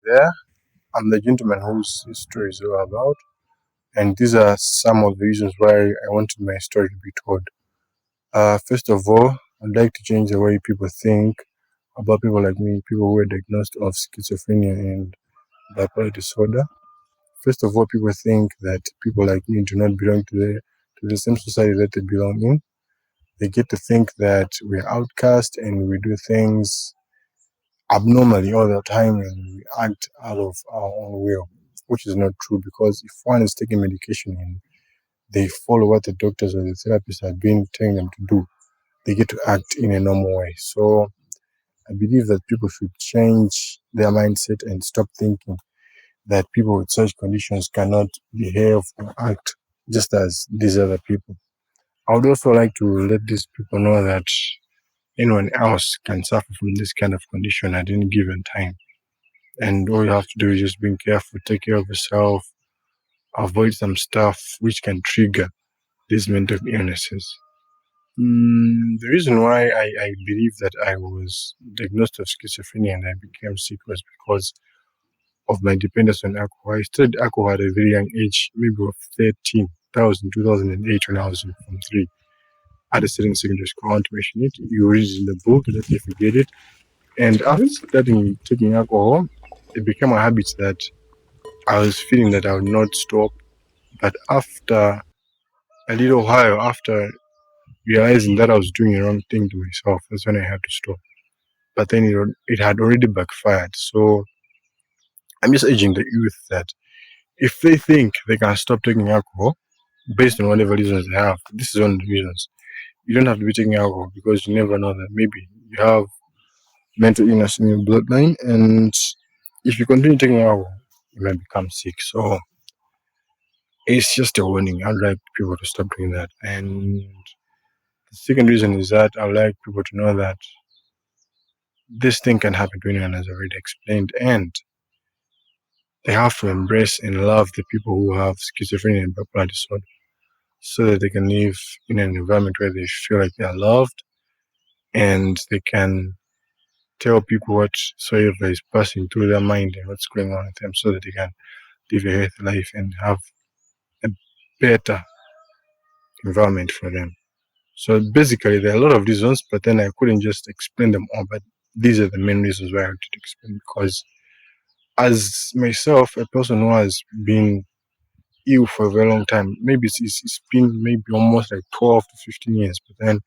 there. I'm the gentleman whose story is all about, and these are some of the reasons why I wanted my story to be told. First of all, I'd like to change the way people think about people like me, people who are diagnosed of schizophrenia and bipolar disorder. First of all, people think that people like me do not belong to the same society that they belong in. They get to think that we're outcast and we do things abnormally all the time and we act out of our own will, which is not true because if one is taking medication and they follow what the doctors or the therapists have been telling them to do, they get to act in a normal way. So I believe that people should change their mindset and stop thinking that people with such conditions cannot behave or act just as these other people. I would also like to let these people know that anyone else can suffer from this kind of condition at any given time. And all you have to do is just being careful, take care of yourself, avoid some stuff which can trigger these mental illnesses. The reason why I believe that I was diagnosed with schizophrenia and I became sick was because of my dependence on alcohol. I started alcohol at a very young age, maybe of 13. That was in 2008 when I was in Form 3 at a certain secondary school. I want to mention it. You read it in the book, let me forget it. And after starting taking alcohol, it became a habit that I was feeling that I would not stop. But after a little while, after realizing that I was doing the wrong thing to myself, that's when I had to stop. But then it had already backfired. So I'm just urging the youth that if they think they can stop taking alcohol based on whatever reasons they have, this is one of the reasons. You don't have to be taking alcohol because you never know that maybe you have mental illness in your bloodline, and if you continue taking alcohol, you might become sick. So it's just a warning. I'd like people to stop doing that. And the second reason is that I'd like people to know that this thing can happen to anyone, as I already explained, and they have to embrace and love the people who have schizophrenia and bipolar disorder so that they can live in an environment where they feel like they are loved and they can tell people whatsoever is passing through their mind and what's going on with them so that they can live a healthy life and have a better environment for them. So basically, there are a lot of reasons, but then I couldn't just explain them all. But these are the main reasons why I had to explain, because as myself, a person who has been ill for a very long time, maybe it's been maybe almost like 12 to 15 years, but then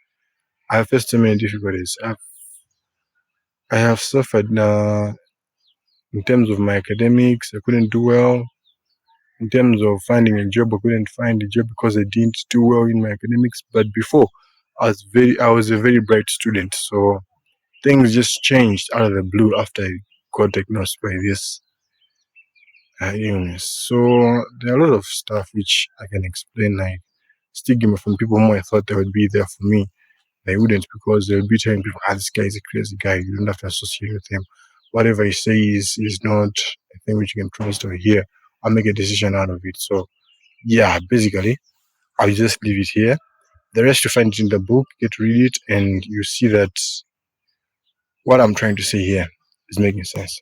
I have faced so many difficulties. I have suffered in terms of my academics. I couldn't do well. In terms of finding a job, I couldn't find a job because I didn't do well in my academics. But before, I was a very bright student. So things just changed out of the blue after I got diagnosed by this illness. So there are a lot of stuff which I can explain, like stigma from people whom I thought they would be there for me. They wouldn't, because they'll be telling people, this guy is a crazy guy. You don't have to associate with him. Whatever he says is not a thing which you can trust or hear. I'll make a decision out of it. So yeah, basically, I'll just leave it here. The rest you find it in the book, get to read it, and you see that what I'm trying to say here is making sense.